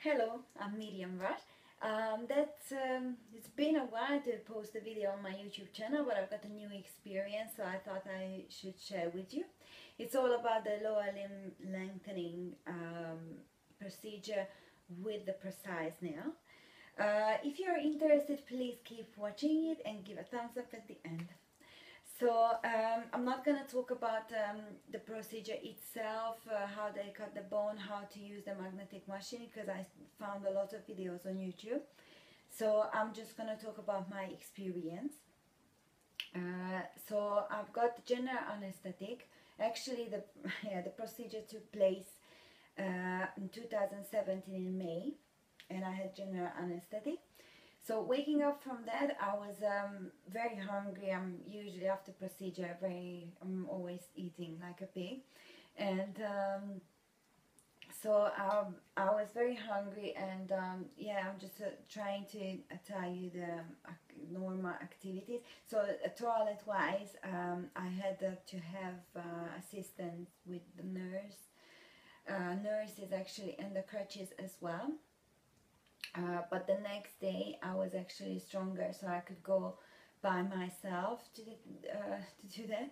Hello, I'm Mirjam Vas. It's been a while to post a video on my YouTube channel, but I've got a new experience, so I thought I should share with you. It's all about the lower limb lengthening procedure with the Precice nail. If you're interested, please keep watching it and give a thumbs up at the end. So I'm not going to talk about the procedure itself, how they cut the bone, how to use the magnetic machine, because I found a lot of videos on YouTube. So I'm just going to talk about my experience. So I've got general anesthetic. Actually, the procedure took place in 2017 in May, and I had general anesthetic. So waking up from that, I was very hungry. I'm usually after procedure I'm always eating like a pig, and so I was very hungry, and yeah, I'm just trying to tell you the normal activities. So toilet wise, I had to have assistance with the nurses actually, and the crutches as well. But the next day I was actually stronger, so I could go by myself to do that.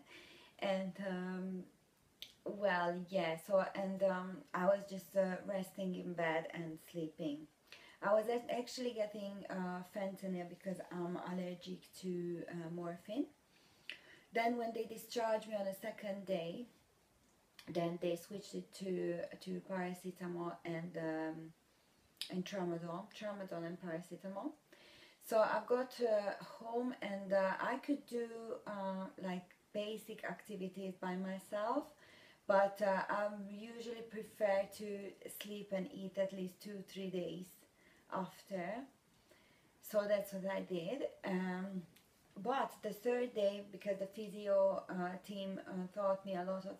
And well, yeah, so, and I was just resting in bed and sleeping. I was actually getting fentanyl because I'm allergic to morphine. Then when they discharged me on the second day, then they switched it to paracetamol and tramadol and paracetamol. So I got home, and I could do like basic activities by myself, but I usually prefer to sleep and eat at least 2-3 days after. So that's what I did. But the third day, because the physio team taught me a lot of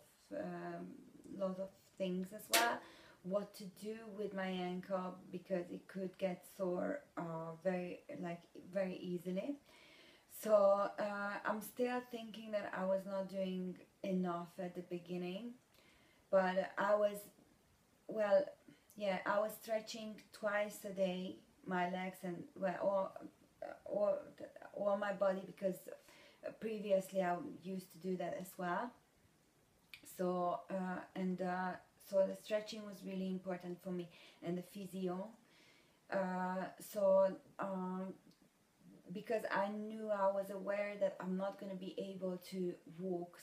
things as well, what to do with my ankle, because it could get sore very easily. So I'm still thinking that I was not doing enough at the beginning, but I was, well, yeah, I was stretching twice a day my legs, and well, all my body, because previously I used to do that as well. So so the stretching was really important for me, and the physio. Because I knew, I was aware that I'm not going to be able to walk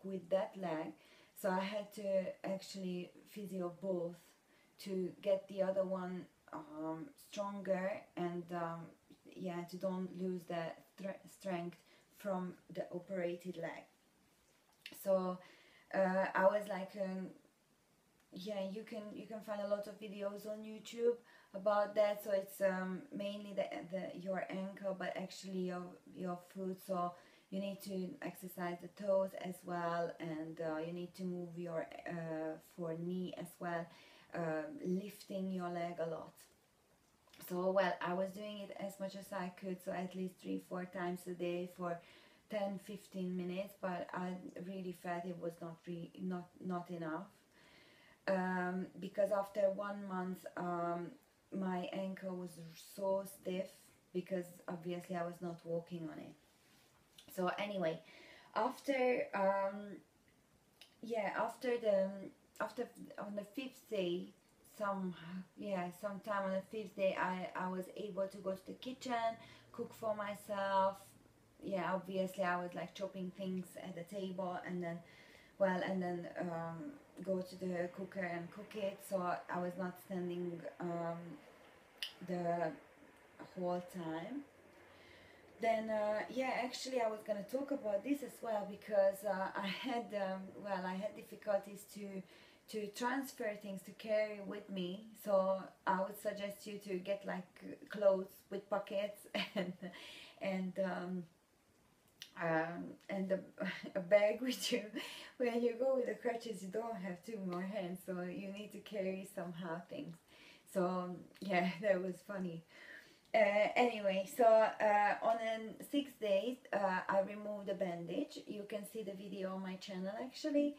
with that leg, so I had to actually physio both to get the other one stronger, and yeah, to don't lose the strength from the operated leg. So I was like, yeah, you can find a lot of videos on YouTube about that. So it's mainly your ankle, but actually your foot. So you need to exercise the toes as well, and you need to move your knee as well, lifting your leg a lot. So well, I was doing it as much as I could, so at least 3-4 times a day for 10-15 minutes, but I really felt it was not enough, because after 1 month my ankle was so stiff, because obviously I was not walking on it. So anyway, after yeah, after on the 5th day, sometime on the 5th day, I was able to go to the kitchen, cook for myself. Yeah, obviously I was like chopping things at the table, and then go to the cooker and cook it, so I was not standing the whole time. Then yeah, actually I was gonna talk about this as well, because I had difficulties to transfer things, to carry with me. So I would suggest you to get like clothes with pockets and a bag with you. When you go with the crutches, you don't have 2 more hands, so you need to carry somehow things. So yeah, that was funny. Anyway, so on the 6th day, I removed the bandage. You can see the video on my channel actually,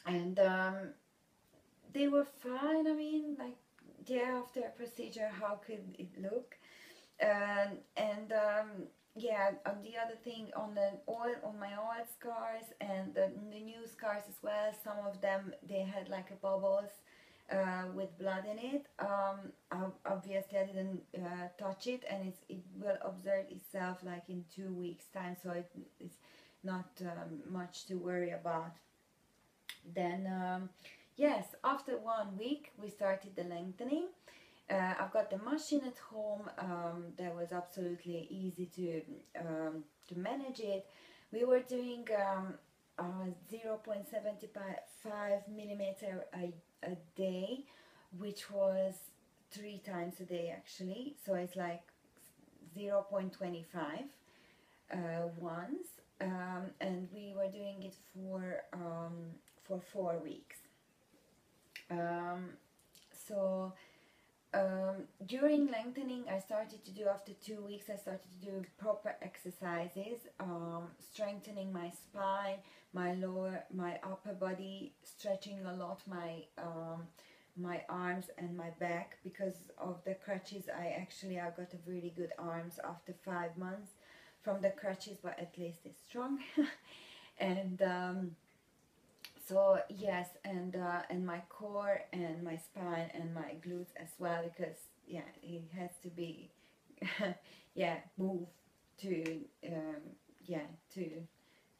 and they were fine. I mean, like, yeah, after a procedure, how could it look? Yeah, the other thing on the oil, on my old scars and the new scars as well, some of them, they had like a bubbles with blood in it. Obviously I didn't touch it, and it will observe itself like in 2 weeks time, so it's not much to worry about. Then yes, after 1 week we started the lengthening. I've got the machine at home. That was absolutely easy to manage it. We were doing 0.75 millimeter a day, which was 3 times a day actually. So it's like 0.25 once, and we were doing it for 4 weeks. So during lengthening, I started to do, after 2 weeks, I started to do proper exercises, strengthening my spine, my upper body, stretching a lot my arms and my back. Because of the crutches, I got a really good arms after 5 months from the crutches, but at least it's strong. And so yes, and my core and my spine and my glutes as well, because yeah, it has to be yeah, move to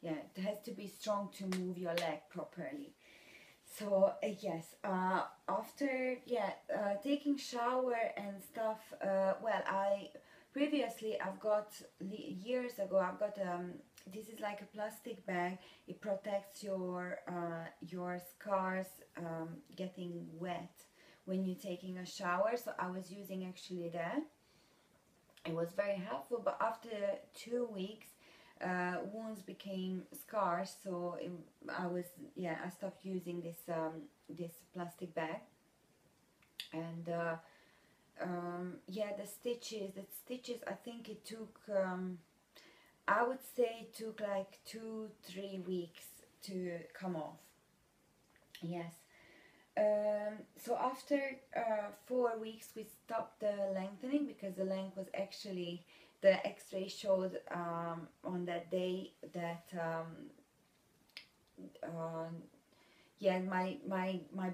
it has to be strong to move your leg properly. So yes, after taking shower and stuff, well, I've got years ago, I've got this is like a plastic bag. It protects your scars getting wet when you're taking a shower. So I was using actually that. It was very helpful, but after 2 weeks, wounds became scars. So I stopped using this plastic bag. And the stitches. I think it took. I would say it took like 2-3 weeks to come off. Yes. So after 4 weeks we stopped the lengthening, because the length was actually, the x-ray showed on that day that my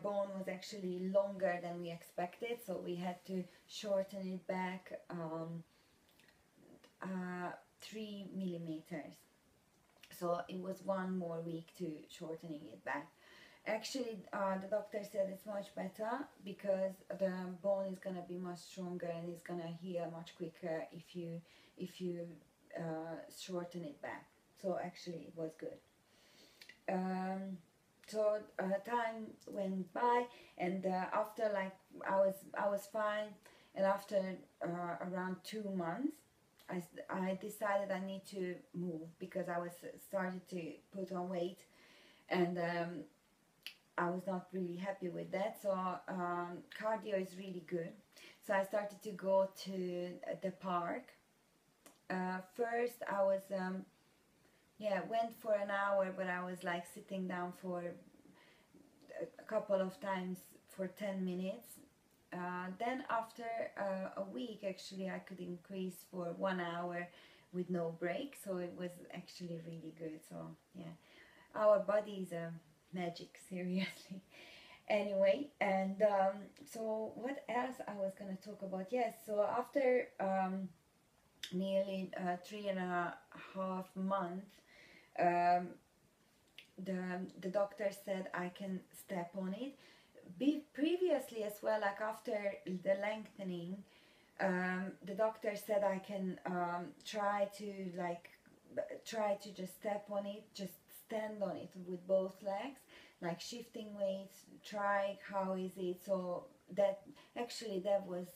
bone was actually longer than we expected, so we had to shorten it back 3 millimeters. So it was 1 more week to shortening it back. Actually, the doctor said it's much better, because the bone is gonna be much stronger and it's gonna heal much quicker if you shorten it back. So actually, it was good. So time went by, and after, like, I was fine, and after around 2 months, I decided I need to move, because I was started to put on weight, and I was not really happy with that. So cardio is really good. So I started to go to the park. First I was went for an hour, but I was like sitting down for a couple of times for 10 minutes. Then after a week, actually, I could increase for 1 hour with no break. So it was actually really good. So yeah, our body is a magic, seriously. Anyway, and so what else I was gonna talk about? Yes, so after nearly 3.5 months, the doctor said I can step on it. Previously as well, like after the lengthening, the doctor said I can try to just step on it, just stand on it with both legs, like shifting weights, try how is it. So that was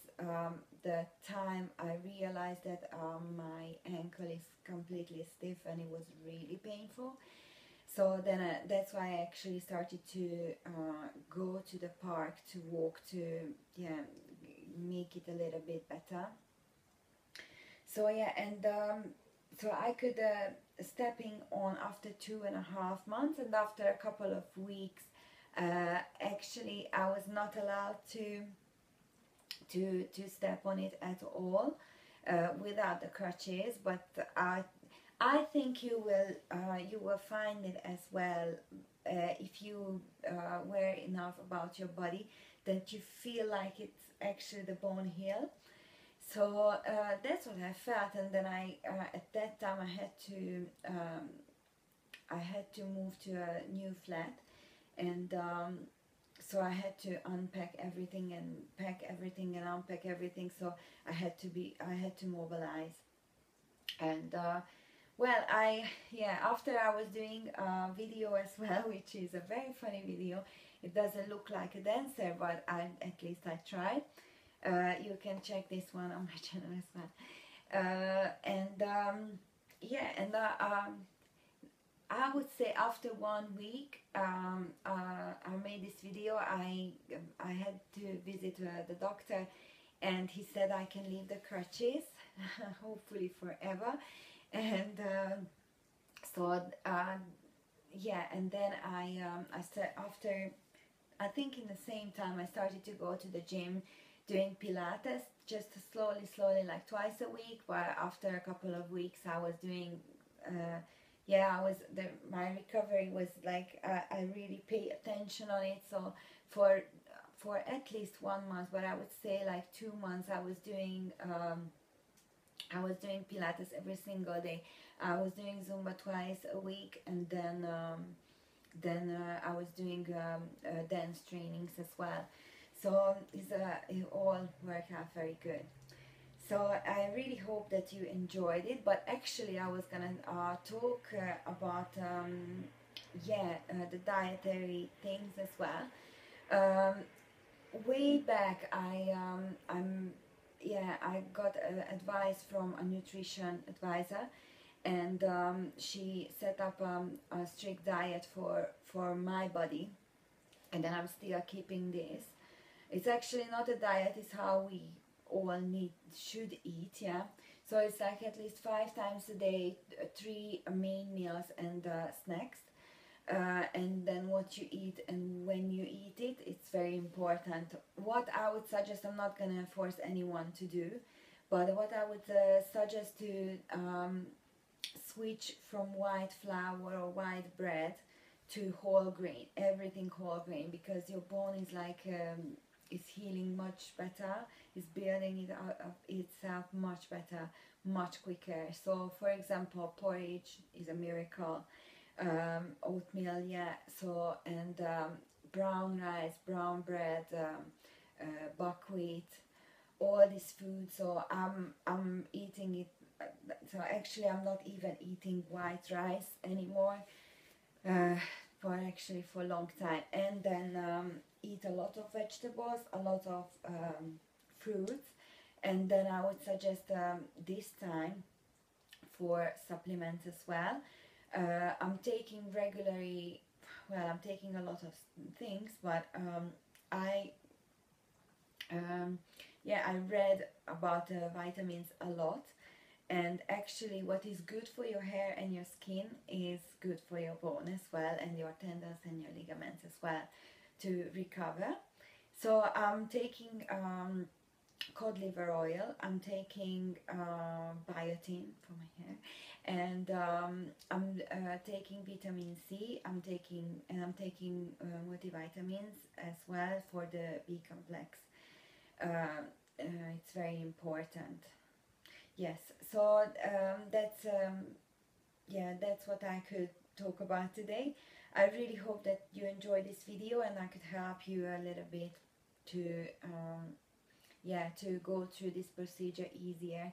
the time I realized that my ankle is completely stiff, and it was really painful. So then that's why I actually started to go to the park to walk, to make it a little bit better. So yeah, and so I could stepping on after 2.5 months, and after a couple of weeks Actually I was not allowed to step on it at all without the crutches, but I think you will find it as well if you aware enough about your body that you feel like it's actually the bone heal. So that's what I felt, and then I at that time I had to move to a new flat, and so I had to unpack everything and pack everything and unpack everything. So I had to mobilize, and well, after I was doing a video as well, which is a very funny video. It doesn't look like a dancer, but at least I tried. You can check this one on my channel as well. I would say after 1 week I made this video. I had to visit the doctor, and he said I can leave the crutches hopefully forever. And and then I started, after I think in the same time, I started to go to the gym doing Pilates, just slowly, like twice a week. But after a couple of weeks I was doing my recovery was like I really pay attention on it. So for at least 1 month, but I would say like 2 months, I was doing Pilates every single day. I was doing Zumba twice a week, and then I was doing dance trainings as well. So it all worked out very good. So I really hope that you enjoyed it. But actually I was gonna talk about the dietary things as well. Way back I got advice from a nutrition advisor, and she set up a strict diet for my body, and then I'm still keeping this. It's actually not a diet, it's how we all should eat, yeah. So it's like at least 5 times a day, 3 main meals and snacks. And then what you eat and when you eat it, it's very important. What I would suggest, I'm not gonna force anyone to do, but what I would suggest to switch from white flour or white bread to whole grain, everything whole grain, because your bone is like is healing much better, is building it up itself much better, much quicker. So for example, porridge is a miracle. Oatmeal, so, and brown rice, brown bread, buckwheat, all this food. So I'm eating it. So actually I'm not even eating white rice anymore for a long time. And then eat a lot of vegetables, a lot of fruits. And then I would suggest this time for supplements as well. I'm taking regularly, I'm taking a lot of things, but I read about vitamins a lot, and actually what is good for your hair and your skin is good for your bone as well, and your tendons and your ligaments as well, to recover. So I'm taking cod liver oil, I'm taking biotin for my hair, and I'm taking vitamin C, I'm taking multivitamins as well for the B complex. It's very important. Yes, so that's what I could talk about today. I really hope that you enjoyed this video and I could help you a little bit to to go through this procedure easier.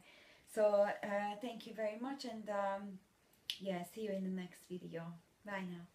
So thank you very much, and see you in the next video. Bye now.